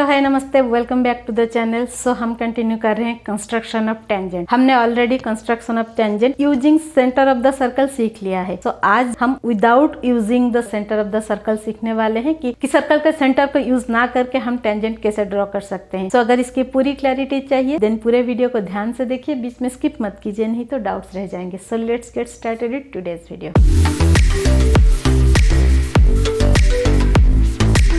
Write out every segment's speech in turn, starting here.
Hello hi नमस्ते, welcome back to the channel. So हम continue कर रहे हैं कंस्ट्रक्शन ऑफ टेंजेंट। हमने already construction of tangent using centre of the circle सीख लिया है। सो आज हम without using the centre of the circle सीखने वाले हैं कि सर्कल के सेंटर को यूज ना करके हम टेंजेंट कैसे ड्रॉ कर सकते हैं। सो अगर इसकी पूरी क्लैरिटी चाहिए देन पूरे वीडियो को ध्यान से देखिए, बीच में स्किप मत कीजिए, नहीं तो डाउट्स रह जाएंगे। So let's get started with today's video.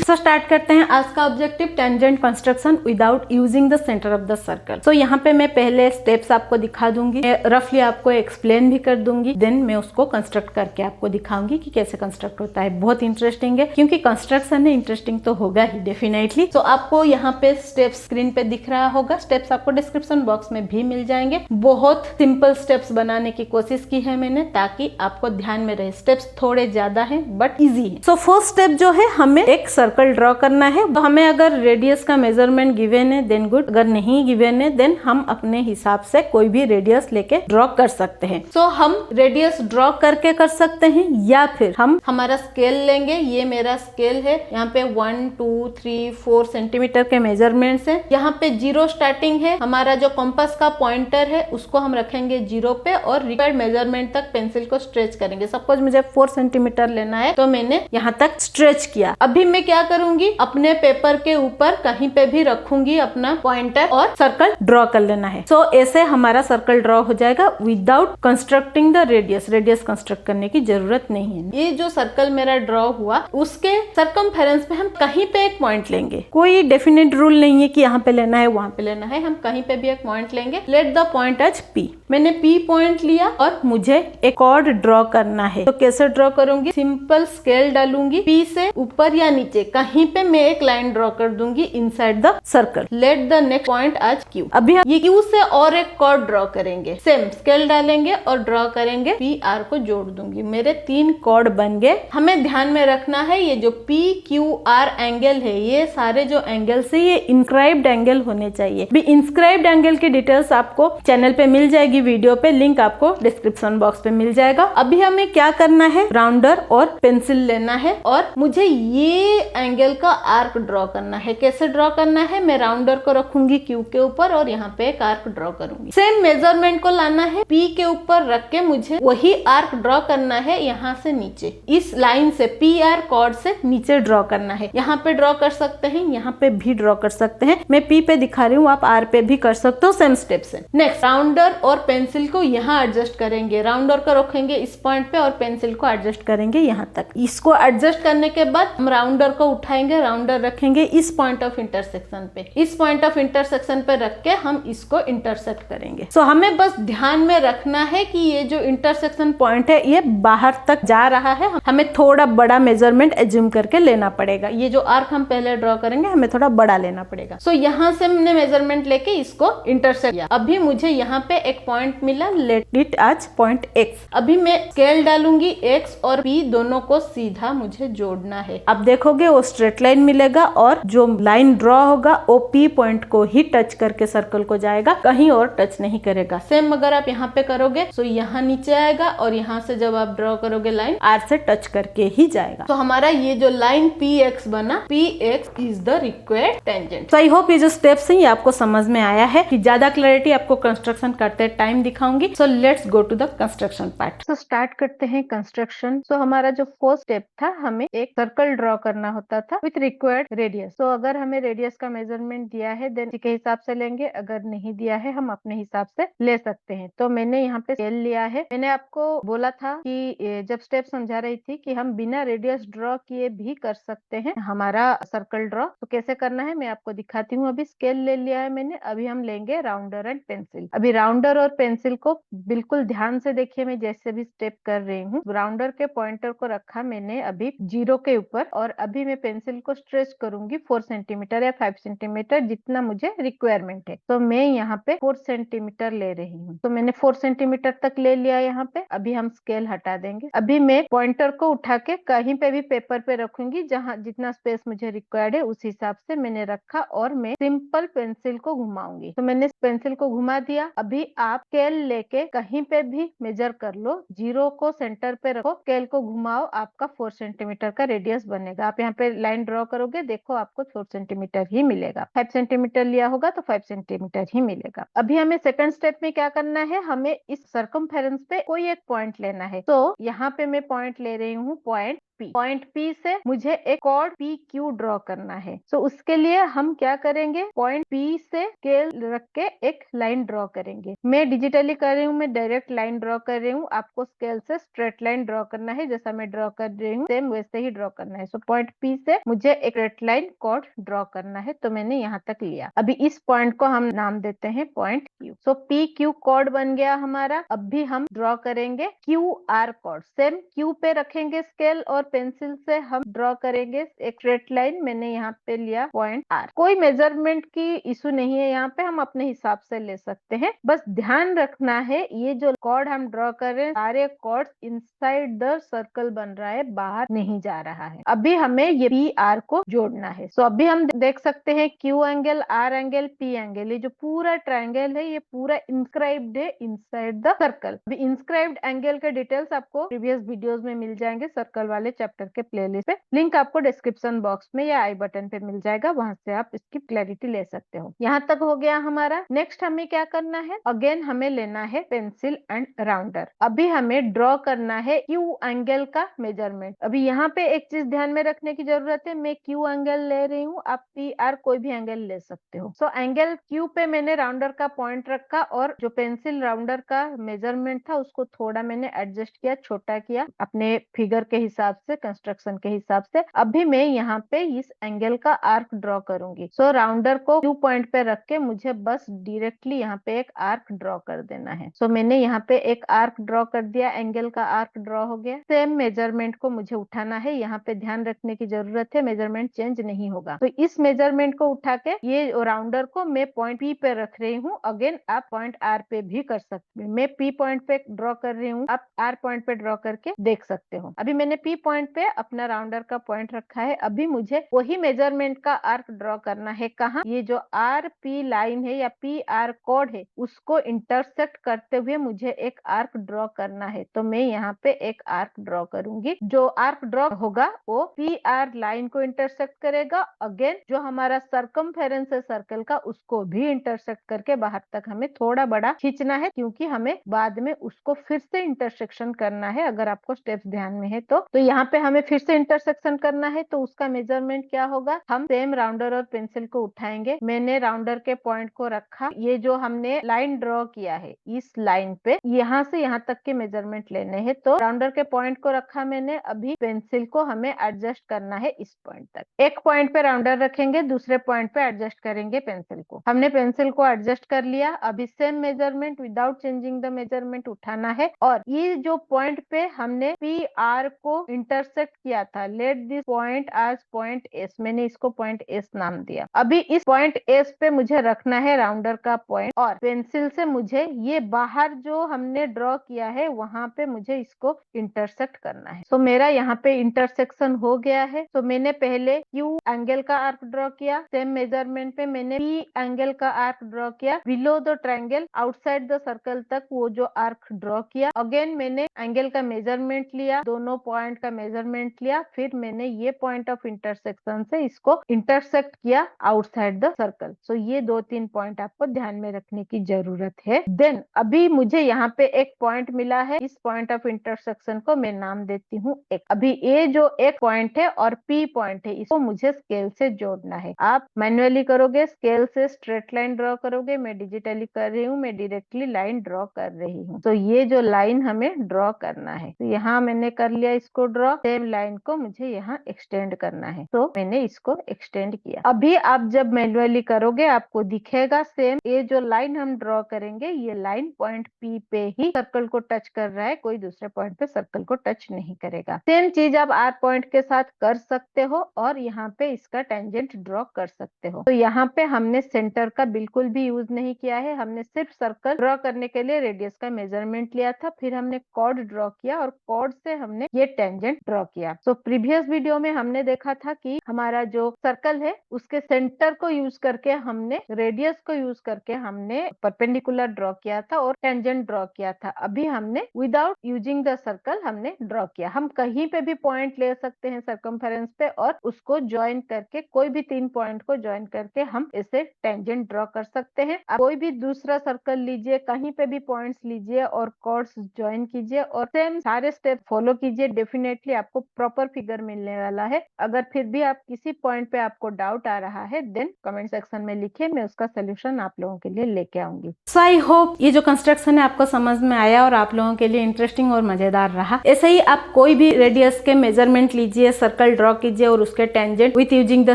So start करते हैं आज का objective, tangent construction without using the centre of the circle. So यहाँ पे मैं पहले स्टेप्स आपको दिखा दूंगी, रफली आपको एक्सप्लेन भी कर दूंगी, देन मैं उसको कंस्ट्रक्ट करके आपको दिखाऊंगी कि कैसे कंस्ट्रक्ट होता है। बहुत इंटरेस्टिंग है क्योंकि कंस्ट्रक्शन है, इंटरेस्टिंग तो होगा ही डेफिनेटली। सो आपको यहाँ पे स्टेप्स स्क्रीन पे दिख रहा होगा, स्टेप्स आपको डिस्क्रिप्शन बॉक्स में भी मिल जाएंगे। बहुत सिंपल स्टेप्स बनाने की कोशिश की है मैंने ताकि आपको ध्यान में रहे। स्टेप्स थोड़े ज्यादा है बट इजी है। सो फर्स्ट स्टेप जो है, हमें एक सर्कल ड्रॉ करना है। तो हमें अगर रेडियस का मेजरमेंट गिवन है देन गुड, अगर नहीं गिवन है देन हम अपने हिसाब से कोई भी रेडियस लेके ड्रॉ कर सकते हैं। सो हम रेडियस ड्रॉ करके कर सकते हैं या फिर हम हमारा स्केल लेंगे। ये मेरा स्केल है, यहाँ पे 1 2 3 4 सेंटीमीटर के मेजरमेंट्स है। यहाँ पे 0 स्टार्टिंग है। हमारा जो कंपास का पॉइंटर है उसको हम रखेंगे 0 पे और रिक्वायर्ड मेजरमेंट तक पेंसिल को स्ट्रेच करेंगे। सपोज मुझे 4 सेंटीमीटर लेना है तो मैंने यहाँ तक स्ट्रेच किया। अभी मैं क्या करूंगी, अपने पेपर के ऊपर कहीं पे भी रखूंगी अपना पॉइंटर और सर्कल ड्रॉ कर लेना है। सो ऐसे हमारा सर्कल ड्रॉ हो जाएगा without constructing the radius. Radius construct करने की जरूरत नहीं है। ये जो सर्कल मेरा ड्रॉ हुआ उसके सर्कमफेरेंस पे हम कहीं पे एक पॉइंट लेंगे। कोई डेफिनेट रूल नहीं है कि यहाँ पे लेना है वहां पे लेना है, हम कहीं पे भी एक पॉइंट लेंगे। Let the point as P. मैंने पी पॉइंट लिया और मुझे एक कॉर्ड ड्रॉ करना है। तो कैसे ड्रॉ करूंगी, सिंपल स्केल डालूंगी, पी से ऊपर या नीचे कहीं पे मैं एक लाइन ड्रॉ कर दूंगी inside the circle. Let the next point as Q. अभी हम ये क्यू से और एक कॉर्ड ड्रॉ करेंगे, सेम स्केल डालेंगे और ड्रॉ करेंगे, पी आर को जोड़ दूंगी। मेरे 3 कॉर्ड बन गए। हमें ध्यान में रखना है ये जो पी क्यू आर एंगल है, ये सारे जो एंगल्स है ये इंस्क्राइब्ड एंगल होने चाहिए। भी इंस्क्राइब्ड एंगल की डिटेल्स आपको चैनल पे मिल जाएगी, वीडियो पे लिंक आपको डिस्क्रिप्शन बॉक्स पे मिल जाएगा। अभी हमें क्या करना है, राउंडर और पेंसिल लेना है और मुझे ये एंगल का आर्क ड्रॉ करना है। कैसे ड्रॉ करना है, मैं राउंडर को रखूंगी क्यू के ऊपर और यहाँ पे एक आर्क ड्रॉ करूंगी। सेम मेजरमेंट को लाना है, पी के ऊपर रख के मुझे वही आर्क ड्रॉ करना है यहाँ से नीचे, इस लाइन से पी आर कॉर्ड से नीचे ड्रॉ करना है। यहाँ पे ड्रॉ कर सकते हैं, यहाँ पे भी ड्रॉ कर सकते हैं। मैं पी पे दिखा रही हूँ, आप आर पे भी कर सकते हो, सेम स्टेप से। नेक्स्ट राउंडर और पेंसिल को यहाँ एडजस्ट करेंगे। राउंडर को रखेंगे इस पॉइंट पे और पेंसिल को एडजस्ट करेंगे यहाँ तक। इसको एडजस्ट करने के बाद हम राउंडर को उठाएंगे, राउंडर रखेंगे इस पॉइंट ऑफ इंटरसेक्शन पे। इस पॉइंट ऑफ इंटरसेक्शन पे रख के हम इसको इंटरसेक्ट करेंगे। सो हमें बस ध्यान में रखना है कि ये जो इंटरसेक्शन पॉइंट है ये बाहर तक जा रहा है। हमें थोड़ा बड़ा मेजरमेंट एज्यूम करके लेना पड़ेगा। ये जो आर्क हम पहले ड्रॉ करेंगे हमें थोड़ा बड़ा लेना पड़ेगा। सो यहाँ से हमने मेजरमेंट लेके इसको इंटरसेक्ट किया। अभी मुझे यहाँ पे एक पॉइंट मिला, let it as point X. अभी मैं स्केल डालूंगी, एक्स और पी दोनों को सीधा मुझे जोड़ना है। अब देखोगे वो स्ट्रेट लाइन मिलेगा और जो लाइन ड्रॉ होगा वो पी पॉइंट को ही टच करके सर्कल को जाएगा, कहीं और टच नहीं करेगा। सेम अगर आप यहाँ पे करोगे तो यहाँ नीचे आएगा और यहाँ से जब आप ड्रॉ करोगे लाइन आर से टच करके ही जाएगा। तो हमारा ये जो लाइन पी एक्स बना, P x is the required tangent. I hope ये जो स्टेप्स हैं ये आपको समझ में आया है। कि ज्यादा क्लैरिटी आपको कंस्ट्रक्शन करते टाइम दिखाऊंगी। So let's go to the construction part. तो स्टार्ट करते हैं कंस्ट्रक्शन। सो हमारा जो फर्स्ट स्टेप था, हमें एक सर्कल ड्रॉ करना होता था विथ रिक्वायर्ड रेडियस। तो अगर हमें रेडियस का मेजरमेंट दिया है देन इसी के हिसाब से लेंगे, अगर नहीं दिया है हम अपने हिसाब से ले सकते हैं। तो मैंने यहाँ पे स्केल लिया है। मैंने आपको बोला था कि जब स्टेप समझा रही थी कि हम बिना रेडियस ड्रॉ किए भी कर सकते हैं हमारा सर्कल ड्रॉ। तो कैसे करना है मैं आपको दिखाती हूँ। अभी स्केल ले लिया है मैंने, अभी हम लेंगे राउंडर एंड पेंसिल। अभी राउंडर और पेंसिल को बिल्कुल ध्यान से देखिए, मैं जैसे भी स्टेप कर रही हूँ। राउंडर के पॉइंटर को रखा मैंने अभी 0 के ऊपर और अभी मैं पेंसिल को स्ट्रेच करूंगी 4 सेंटीमीटर या 5 सेंटीमीटर जितना मुझे रिक्वायरमेंट है। तो मैं यहाँ पे 4 सेंटीमीटर ले रही हूँ। तो मैंने 4 सेंटीमीटर तक ले लिया यहाँ पे। अभी हम स्केल हटा देंगे। अभी मैं पॉइंटर को उठा के कहीं पे भी पेपर पे रखूंगी, जहाँ जितना स्पेस मुझे रिक्वायर्ड है उस हिसाब से मैंने रखा और मैं सिंपल पेंसिल को घुमाऊंगी। तो मैंने पेंसिल को घुमा दिया। अभी आप स्केल लेके कहीं पे भी मेजर कर लो, 0 को सेंटर पे रखो, स्केल को घुमाओ, आपका 4 सेंटीमीटर का रेडियस बनेगा। आप यहाँ पे पे लाइन ड्रॉ करोगे, देखो आपको 4 सेंटीमीटर ही मिलेगा। 5 सेंटीमीटर लिया होगा तो 5 सेंटीमीटर ही मिलेगा। अभी हमें सेकंड स्टेप में क्या करना है, हमें इस सर्कमफेरेंस पे कोई एक पॉइंट लेना है। तो यहाँ पे मैं पॉइंट ले रही हूँ पॉइंट P। पॉइंट P से मुझे एक कॉर्ड PQ ड्रॉ करना है। तो उसके लिए हम क्या करेंगे, पॉइंट P से स्केल रख के एक लाइन ड्रॉ करेंगे। मैं डिजिटली कर रही हूँ, मैं डायरेक्ट लाइन ड्रॉ कर रही हूँ। आपको स्केल से स्ट्रेट लाइन ड्रॉ करना है, जैसा मैं ड्रॉ कर रही हूँ सेम वैसे ही ड्रॉ करना है। सो पॉइंट P से मुझे एक स्ट्रेट लाइन कॉर्ड ड्रॉ करना है, तो मैंने यहाँ तक लिया। अभी इस पॉइंट को हम नाम देते हैं पॉइंट Q। सो PQ कॉर्ड बन गया हमारा। अब भी हम ड्रॉ करेंगे QR कॉर्ड। सेम Q पे रखेंगे स्केल और पेंसिल से हम ड्रॉ करेंगे एक स्ट्रेट लाइन। मैंने यहाँ पे लिया पॉइंट R। कोई मेजरमेंट की इशू नहीं है, यहाँ पे हम अपने हिसाब से ले सकते हैं। बस ध्यान रखना है ये जो कॉर्ड हम ड्रॉ कर रहे हैं सारे कॉर्ड इनसाइड द सर्कल बन रहा है, बाहर नहीं जा रहा है। अभी हमें ये PR को जोड़ना है। सो अभी हम देख सकते हैं Q angle, R angle, P angle, ये जो पूरा ट्रायंगल है ये पूरा इंस्क्राइब्ड है इनसाइड द सर्कल। अभी इंस्क्राइब्ड एंगल के डिटेल्स आपको प्रीवियस वीडियोस में मिल जाएंगे सर्कल वाले चैप्टर के प्लेलिस्ट पे। लिंक आपको डिस्क्रिप्शन बॉक्स में या आई बटन पे मिल जाएगा, वहां से आप इसकी क्लैरिटी ले सकते हो। यहाँ तक हो गया हमारा। नेक्स्ट हमें क्या करना है, अगेन हमें लेना है पेंसिल एंड राउंडर। अभी हमें ड्रॉ करना है Q एंगल का मेजरमेंट। अभी यहाँ पे एक चीज ध्यान में रखने की जरूरत है, मैं Q एंगल ले रही हूँ, आप PR कोई भी एंगल ले सकते हो। सो एंगल Q पे मैंने राउंडर का पॉइंट रखा और जो पेंसिल राउंडर का मेजरमेंट था उसको थोड़ा मैंने एडजस्ट किया, छोटा किया अपने फिगर के हिसाब से, कंस्ट्रक्शन के हिसाब से। अभी मैं यहाँ पे इस एंगल का आर्क ड्रॉ करूंगी। सो राउंडर को Q पॉइंट पे रख के मुझे बस डायरेक्टली यहाँ पे एक आर्क ड्रॉ कर देना है। सो मैंने यहाँ पे एक आर्क ड्रॉ कर दिया, एंगल का आर्क ड्रॉ हो गया। सेम मेजरमेंट को मुझे उठाना है, यहाँ पे ध्यान रखने की जरूरत है, मेजरमेंट चेंज नहीं होगा। तो इस मेजरमेंट को उठा के ये राउंडर को मैं पॉइंट P पे रख रही हूँ। अगेन आप पॉइंट R पे भी कर सकते हैं। मैं P पॉइंट पे ड्रॉ कर रही हूँ, आप R पॉइंट पे ड्रॉ करके देख सकते हो। अभी मैंने P पॉइंट पे अपना राउंडर का पॉइंट रखा है। अभी मुझे वही मेजरमेंट का आर्क ड्रॉ करना है। कहाँ, ये जो RP लाइन है या PR कोड है उसको इंटरसेक्ट करते हुए मुझे एक आर्क ड्रॉ करना है। तो मैं यहाँ पे एक आर्क ड्रॉ करूंगी। जो आर्क ड्रॉ होगा वो PR लाइन को इंटरसेक्ट करेगा। अगेन जो हमारा सर्कमफेरेंस है सर्कल का उसको भी इंटरसेक्ट करके बाहर तक हमें थोड़ा बड़ा खींचना है, क्योंकि हमें बाद में उसको फिर से इंटरसेक्शन करना है। अगर आपको स्टेप्स ध्यान में है तो यहाँ पे हमें फिर से इंटरसेक्शन करना है। तो उसका मेजरमेंट क्या होगा, हम सेम राउंडर और पेंसिल को उठाएंगे। मैंने राउंडर के पॉइंट को रखा, ये जो हमने लाइन ड्रॉ किया है इस लाइन पे यहाँ से यहाँ तक के मेजरमेंट लेने हैं। तो राउंडर के पॉइंट को रखा मैंने। अभी पेंसिल को हमें एडजस्ट करना है इस पॉइंट तक। एक पॉइंट पे राउंडर रखेंगे, दूसरे पॉइंट पे एडजस्ट करेंगे पेंसिल को। हमने पेंसिल को एडजस्ट कर लिया। अभी same measurement without changing the measurement उठाना है और ये जो पॉइंट पे हमने PR को इंटरसेक्ट किया था, let this point as point S, मैंने इसको पॉइंट S नाम दिया। अभी इस पॉइंट S पे मुझे रखना है राउंडर का पॉइंट और पेंसिल से मुझे ये बाहर जो हमने ड्रॉ किया है वहां पे मुझे इसको इंटरसेक्ट करना है। तो मेरा यहाँ पे इंटरसेक्शन हो गया है। तो मैंने पहले Q एंगल का आर्क ड्रॉ किया, सेम मेजरमेंट पे मैंने P एंगल का आर्क ड्रॉ किया, below the triangle outside the circle तक वो जो आर्क ड्रॉ किया। अगेन मैंने एंगल का मेजरमेंट लिया, दोनों पॉइंट का मेजरमेंट लिया, फिर मैंने ये पॉइंट ऑफ इंटरसेक्शन से इसको इंटरसेक्ट किया आउटसाइड द सर्कल। सो ये 2-3 पॉइंट आपको ध्यान में रखने की जरूरत है। देन अभी मुझे यहाँ पे एक पॉइंट मिला है, इस पॉइंट ऑफ इंटरसेक्शन को मैं नाम देती हूँ एक। अभी ये जो एक पॉइंट है और P पॉइंट है इसको मुझे स्केल से जोड़ना है। आप मैन्युअली करोगे, स्केल से स्ट्रेट लाइन ड्रॉ करोगे, मैं डिजिटली कर रही हूँ, मैं डायरेक्टली लाइन ड्रॉ कर रही हूँ। तो ये जो लाइन हमें ड्रॉ करना है, तो यहाँ मैंने कर लिया इसको ड्रॉ। सेम लाइन को मुझे यहाँ एक्सटेंड करना है, तो मैंने इसको एक्सटेंड किया। अभी आप जब मैन्युअली करोगे आपको दिखेगा सेम, ये जो लाइन हम ड्रॉ करेंगे ये लाइन पॉइंट P पे ही सर्कल को टच कर रहा है, कोई दूसरे पॉइंट पे सर्कल को टच नहीं करेगा। सेम चीज आप R पॉइंट के साथ कर सकते हो और यहाँ पे इसका टेंजेंट ड्रॉ कर सकते हो। तो यहाँ पे हमने सेंटर का बिल्कुल भी यूज नहीं किया है, हमने सिर्फ सर्कल ड्रॉ करने के लिए रेडियस का मेजरमेंट लिया था, फिर हमने कॉर्ड ड्रॉ किया और कॉर्ड से हमने ये टेंजेंट टेंजेंट ड्रॉ किया। सो प्रीवियस वीडियो में हमने देखा था कि हमारा जो सर्कल है उसके सेंटर को यूज करके हमने रेडियस को यूज करके हमने परपेंडिकुलर ड्रॉ किया था और टेंजेंट ड्रॉ किया था। अभी हमने विदाउट यूजिंग द सर्कल हमने ड्रॉ किया। हम कहीं पे भी पॉइंट ले सकते हैं सर्कमफेरेंस पे और उसको ज्वाइन करके कोई भी 3 पॉइंट को ज्वाइन करके हम इसे टेंजेंट ड्रॉ कर सकते हैं। आप कोई भी दूसरा सर्कल लीजिए, कहीं पे भी पॉइंट्स लीजिए और कॉर्ड्स ज्वाइन कीजिए और सेम सारे स्टेप फॉलो कीजिए। डेफिनेटली आपको प्रॉपर फिगर मिलने वाला है। अगर फिर भी आप किसी पॉइंट पे आपको डाउट आ रहा है देन कमेंट सेक्शन में लिखिए, मैं उसका सोल्यूशन आप लोगों के लिए लेके आऊंगी। सो आई होप ये जो कंस्ट्रक्शन है आपको समझ में आया और आप लोगों के लिए इंटरेस्टिंग और मजेदार रहा। ऐसे ही आप कोई भी रेडियस के मेजरमेंट लीजिए, सर्कल ड्रॉ कीजिए और उसके tangent with using the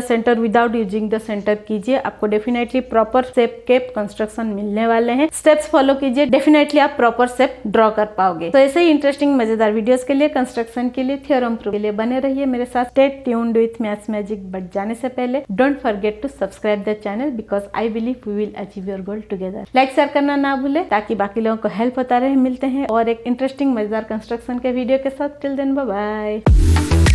centre without using the centre कीजिए। आपको डेफिनेटली प्रॉपर शेप के कंस्ट्रक्शन मिलने वाले हैं। स्टेप्स फॉलो कीजिए, डेफिनेटली आप प्रॉपर शेप ड्रॉ कर पाओगे। तो ऐसे ही इंटरेस्टिंग मजेदार वीडियोस के लिए, कंस्ट्रक्शन के लिए, थ्योरम प्रूफ के लिए बने रहिए मेरे साथ। Stay tuned with maths magic. But जाने से पहले don't forget to subscribe the channel because I believe we will achieve your goal together. Like share करना ना भूले ताकि बाकी लोगों को हेल्प होता रहे। मिलते हैं और एक इंटरेस्टिंग मजेदार कंस्ट्रक्शन के वीडियो के साथ। Till then bye bye.